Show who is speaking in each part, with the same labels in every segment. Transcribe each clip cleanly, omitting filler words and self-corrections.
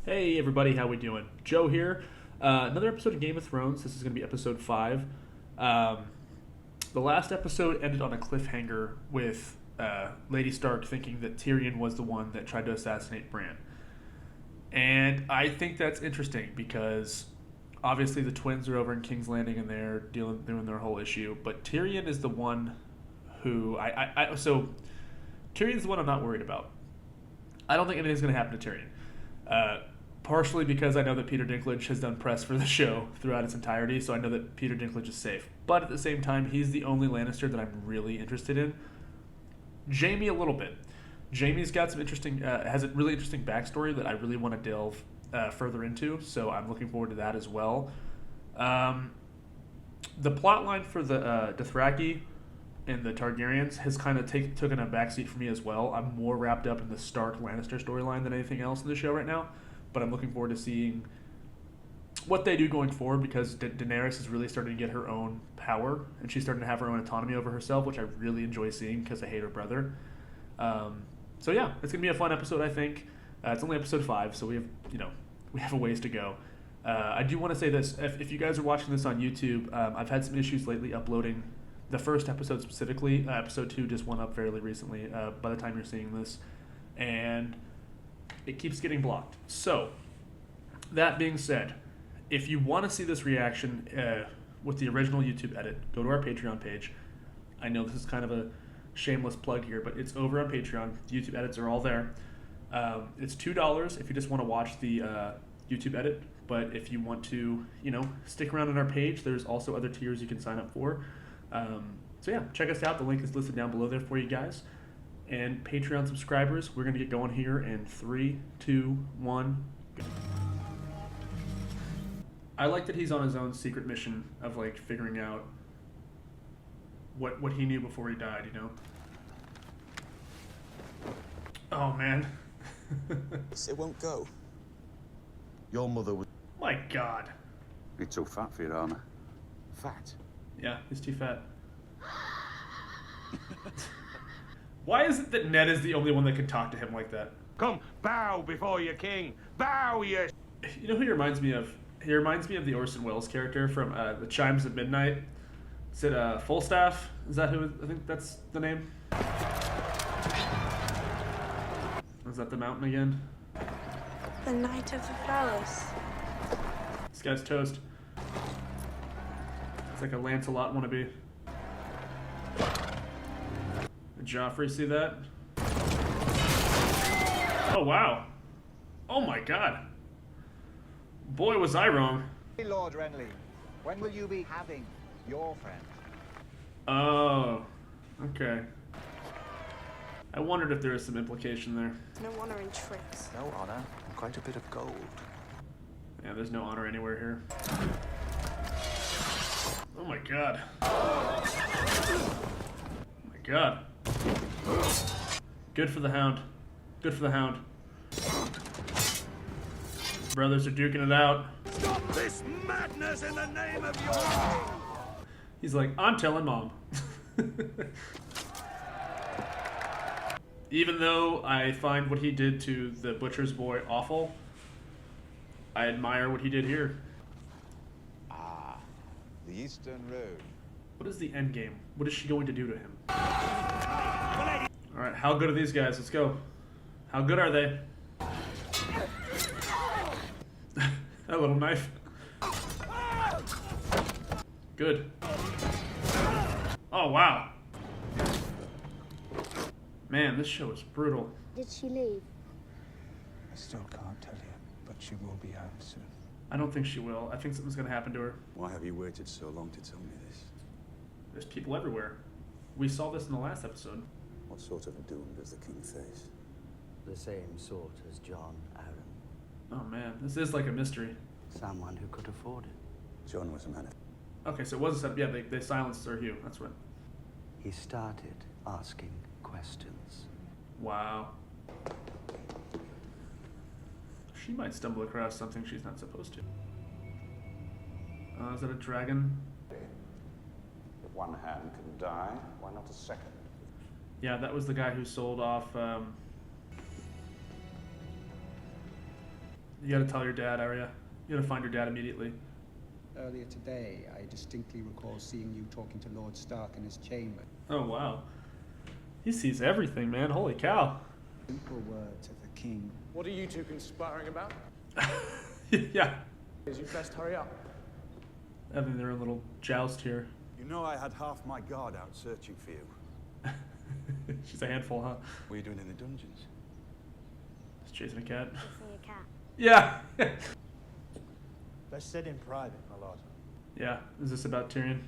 Speaker 1: Hey everybody, how we doing? Joe here. Another episode of Game of Thrones. This is going to be episode 5. Um, the last episode ended on a cliffhanger with Lady Stark thinking that Tyrion was the one that tried to assassinate Bran. And I think that's interesting because obviously the twins are over in King's Landing and they're doing their whole issue. But Tyrion is the one who so Tyrion's the one I'm not worried about. I don't think anything's going to happen to Tyrion. Partially because I know that Peter Dinklage has done press for the show throughout its entirety, so I know that Peter Dinklage is safe. But at the same time, he's the only Lannister that I'm really interested in. Jaime a little bit. Jaime's got some interesting, has a really interesting backstory that I really want to delve further into, so I'm looking forward to that as well. The plot line for the Dothraki and the Targaryens has kind of taken a backseat for me as well. I'm more wrapped up in the Stark Lannister storyline than anything else in the show right now, but I'm looking forward to seeing what they do going forward because Daenerys is really starting to get her own power and she's starting to have her own autonomy over herself, which I really enjoy seeing because I hate her brother. So yeah, it's gonna be a fun episode. I think it's only episode 5, so we have a ways to go. I do want to say this: if you guys are watching this on YouTube, I've had some issues lately uploading the first episode specifically. Episode 2 just went up fairly recently. By the time you're seeing this, and it keeps getting blocked. So, that being said, if you want to see this reaction with the original YouTube edit, go to our Patreon page. I know this is kind of a shameless plug here, but it's over on Patreon. The YouTube edits are all there. It's $2 if you just want to watch the YouTube edit, but if you want to, stick around on our page, there's also other tiers you can sign up for. So yeah, check us out. The link is listed down below there for you guys. And Patreon subscribers, we're going to get going here in 3, 2, 1. Go. I like that he's on his own secret mission of figuring out what he knew before he died, Oh man.
Speaker 2: It won't go.
Speaker 3: Your mother was...
Speaker 1: My God.
Speaker 4: You're too fat for your armor.
Speaker 3: fat.
Speaker 1: Yeah, he's too fat. Why is it that Ned is the only one that can talk to him like that?
Speaker 3: Come, bow before your king. Bow, you...
Speaker 1: You know who he reminds me of? He reminds me of the Orson Welles character from The Chimes of Midnight. Is it Falstaff? Is that who? I think that's the name. Is that the mountain again?
Speaker 5: The Knight of the Flowers.
Speaker 1: This guy's toast. It's like a Lancelot wannabe. Did Joffrey see that? Oh, wow. Oh, my God. Boy, was I wrong.
Speaker 6: Hey, Lord Renly, when will you be having your friend?
Speaker 1: Oh, okay. I wondered if there was some implication there.
Speaker 5: No honor in tricks.
Speaker 2: No honor, and quite a bit of gold.
Speaker 1: Yeah, there's no honor anywhere here. Oh my God. Oh my God. Good for the Hound. Good for the Hound. Brothers are duking it out.
Speaker 3: Stop this madness in the name of your...
Speaker 1: He's like, I'm telling Mom. Even though I find what he did to the butcher's boy awful, I admire what he did here.
Speaker 6: Ah, the Eastern Road.
Speaker 1: What is the end game? What is she going to do to him? Alright, how good are these guys? Let's go. How good are they? That little knife. Good. Oh, wow. Man, this show is brutal.
Speaker 5: Did she leave?
Speaker 7: I still can't tell you, but she will be home soon.
Speaker 1: I don't think she will. I think something's going to happen to her.
Speaker 4: Why have you waited so long to tell me this?
Speaker 1: There's people everywhere. We saw this in the last episode.
Speaker 4: What sort of doom does the king face?
Speaker 8: The same sort as John Aaron.
Speaker 1: Oh man, this is like a mystery.
Speaker 8: Someone who could afford it.
Speaker 4: John was a man of...
Speaker 1: Okay, so it was a setup. Yeah, they silenced Sir Hugh. That's right.
Speaker 8: He started asking questions.
Speaker 1: Wow. She might stumble across something she's not supposed to. Is that a dragon?
Speaker 4: If one hand can die, why not a second?
Speaker 1: Yeah, that was the guy who sold off You gotta tell your dad, Arya. You gotta find your dad immediately.
Speaker 7: Earlier today, I distinctly recall seeing you talking to Lord Stark in his chamber.
Speaker 1: Oh, wow. He sees everything, man. Holy cow.
Speaker 7: Simple words of the king.
Speaker 9: What are you two conspiring about?
Speaker 1: Yeah.
Speaker 9: Is you best hurry up.
Speaker 1: Having their own little joust here.
Speaker 3: You know I had half my guard out searching for you.
Speaker 1: She's a handful, huh?
Speaker 3: What are you doing in the dungeons?
Speaker 1: Just chasing a cat.
Speaker 5: Chasing a cat.
Speaker 1: Yeah.
Speaker 9: Best said in private, my lord.
Speaker 1: Yeah. Is this about Tyrion?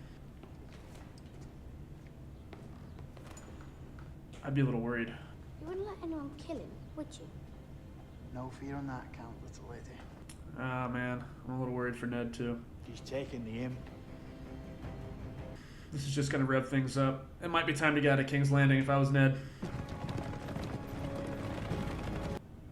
Speaker 1: I'd be a little worried.
Speaker 5: You wouldn't let anyone kill him, would you?
Speaker 6: No fear on that account, little lady.
Speaker 1: Ah, man. I'm a little worried for Ned, too.
Speaker 6: He's taking the imp.
Speaker 1: This is just gonna rev things up. It might be time to get out of King's Landing if I was Ned.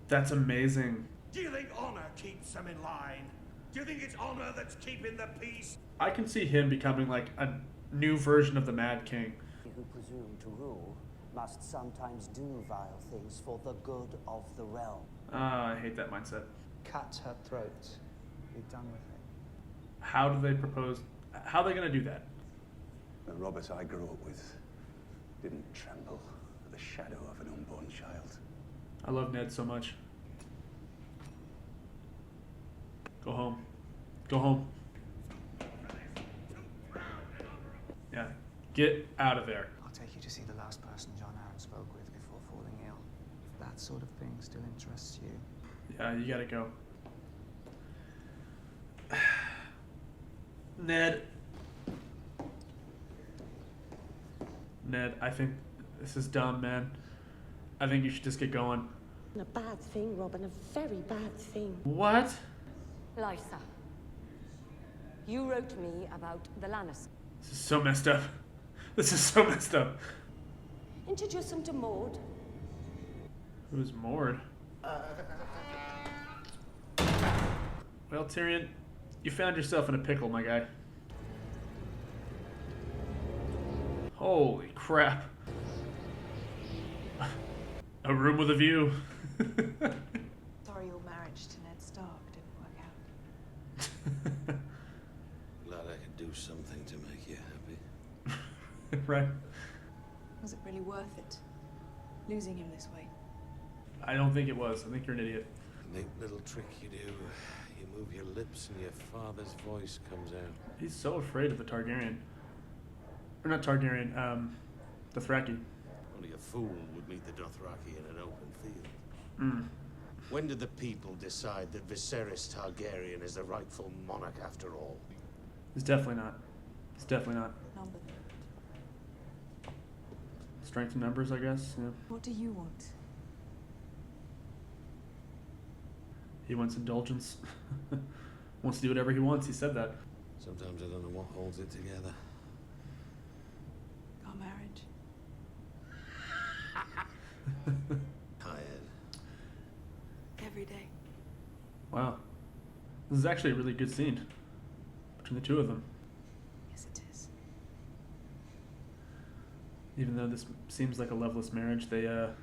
Speaker 1: That's amazing.
Speaker 3: Do you think honor keeps them in line? Do you think it's honor that's keeping the peace?
Speaker 1: I can see him becoming like a new version of the Mad King.
Speaker 8: He who presume to rule must sometimes do vile things for the good of the realm.
Speaker 1: Ah, I hate that mindset.
Speaker 7: Cut her throat. Be done with it.
Speaker 1: How do they propose? How are they gonna do that?
Speaker 3: The Robert I grew up with didn't tremble at the shadow of an unborn child.
Speaker 1: I love Ned so much. Go home. Go home. Yeah. Get out of there.
Speaker 7: I'll take you to see the last person John Aaron spoke with before falling ill. If that sort of thing still interests you.
Speaker 1: Yeah, you gotta go. Ned. Ned, I think this is dumb, man. I think you should just get going.
Speaker 10: A bad thing, Robin, a very bad thing.
Speaker 1: What?
Speaker 10: Lysa, you wrote me about the Lannisters.
Speaker 1: This is so messed up. This is so messed up.
Speaker 10: Introduce him to Maud.
Speaker 1: Who's Mord? Well, Tyrion, you found yourself in a pickle, my guy. Holy crap. A room with a view.
Speaker 11: Sorry your marriage to Ned Stark didn't work out.
Speaker 3: Glad I could do something to make you happy.
Speaker 1: Right?
Speaker 11: Was it really worth it? Losing him this way?
Speaker 1: I don't think it was. I think you're an idiot.
Speaker 3: Neat little trick you do. You move your lips and your father's voice comes out.
Speaker 1: He's so afraid of the Targaryen. Or not Targaryen, Dothraki.
Speaker 3: Only a fool would meet the Dothraki in an open field.
Speaker 1: Mm.
Speaker 3: When did the people decide that Viserys Targaryen is the rightful monarch after all?
Speaker 1: It's definitely not. It's definitely not.
Speaker 11: Number.
Speaker 1: Strength in numbers, I guess. Yeah.
Speaker 11: What do you want?
Speaker 1: He wants indulgence. Wants to do whatever he wants. He said that.
Speaker 3: Sometimes I don't know what holds it together.
Speaker 11: Our marriage?
Speaker 3: Tired.
Speaker 11: Every day.
Speaker 1: Wow. This is actually a really good scene between the two of them.
Speaker 11: Yes, it is.
Speaker 1: Even though this seems like a loveless marriage, they're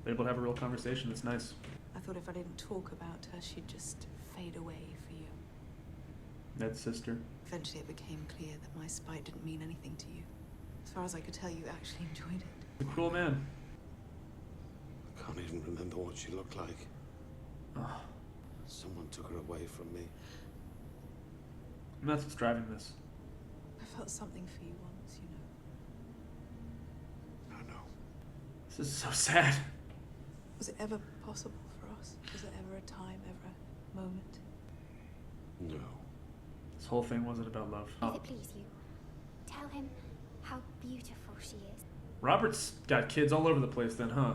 Speaker 1: able to have a real conversation. It's nice.
Speaker 11: I thought if I didn't talk about her, she'd just fade away for you.
Speaker 1: Ned's sister.
Speaker 11: Eventually it became clear that my spite didn't mean anything to you. As far as I could tell, you actually enjoyed it.
Speaker 1: The cruel man.
Speaker 3: I can't even remember what she looked like.
Speaker 1: Oh.
Speaker 3: Someone took her away from me.
Speaker 1: And that's what's driving this.
Speaker 11: I felt something for you once, you know.
Speaker 3: I know.
Speaker 1: This is so sad.
Speaker 11: Was it ever possible for us? Was there ever a time, ever a moment?
Speaker 3: No.
Speaker 1: This whole thing wasn't about love.
Speaker 5: If it please you, tell him how beautiful she is.
Speaker 1: Robert's got kids all over the place then, huh?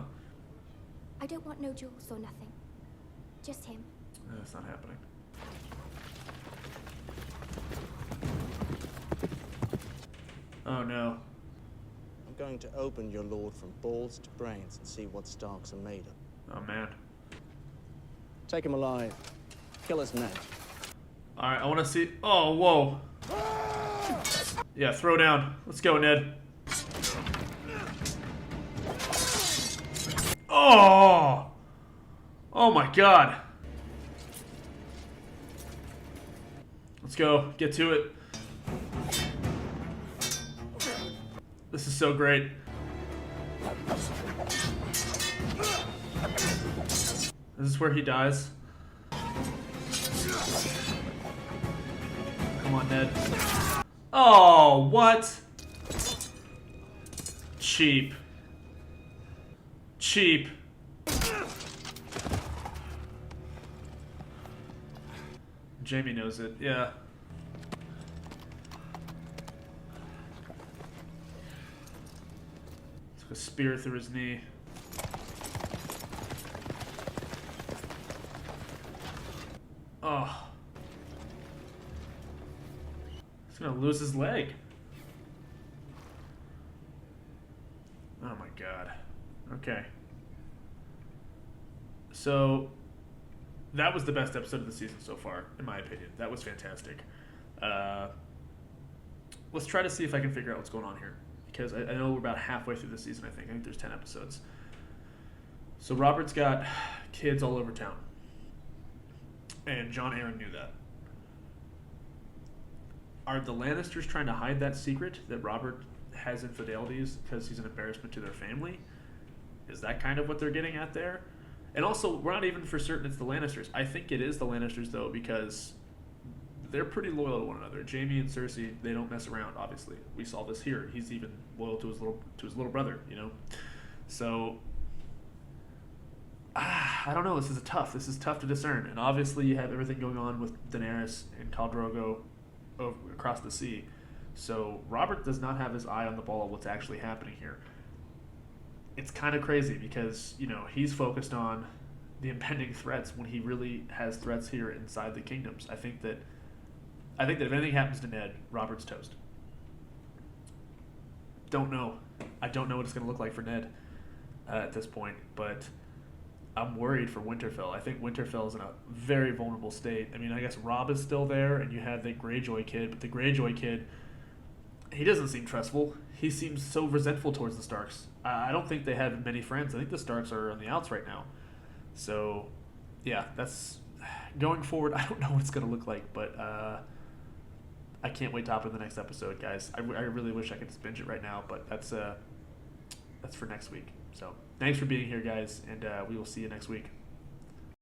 Speaker 5: I don't want no jewels or nothing. Just him.
Speaker 1: That's not happening. Oh no.
Speaker 12: I'm going to open your lord from balls to brains and see what Starks are made of.
Speaker 1: Oh man.
Speaker 12: Take him alive. Kill us next.
Speaker 1: Alright, I want to see. Oh, whoa. Yeah, throw down. Let's go, Ned. Oh! Oh my god. Let's go. Get to it. This is so great. This is where he dies. Come on, Ned. Oh, what? Cheap. Cheap. Jamie knows it, yeah. Took a spear through his knee. Oh. He's gonna lose his leg. Oh my god. Okay. So, that was the best episode of the season so far, in my opinion. That was fantastic. Let's try to see if I can figure out what's going on here. Because I know we're about halfway through the season, I think. I think there's 10 episodes. So Robert's got kids all over town. And Jon Arryn knew that. Are the Lannisters trying to hide that secret that Robert has infidelities because he's an embarrassment to their family? Is that kind of what they're getting at there? And also, we're not even for certain it's the Lannisters. I think it is the Lannisters, though, because they're pretty loyal to one another. Jaime and Cersei, they don't mess around, obviously. We saw this here. He's even loyal to his little brother, you know? So, I don't know. This is tough to discern. And obviously, you have everything going on with Daenerys and Khal Drogo across the sea. So, Robert does not have his eye on the ball of what's actually happening here. It's kind of crazy because, you know, he's focused on the impending threats when he really has threats here inside the kingdoms. I think that if anything happens to Ned, Robert's toast. Don't know. I don't know what it's going to look like for Ned at this point, but I'm worried for Winterfell. I think Winterfell is in a very vulnerable state. I mean, I guess Robb is still there, and you have the Greyjoy kid, but the Greyjoy kid, he doesn't seem trustful. He seems so resentful towards the Starks. I don't think they have many friends. I think the Starks are on the outs right now. So, yeah, that's going forward. I don't know what it's going to look like, but I can't wait to hop in the next episode, guys. I really wish I could just binge it right now, but that's for next week. So, thanks for being here, guys, and we will see you next week.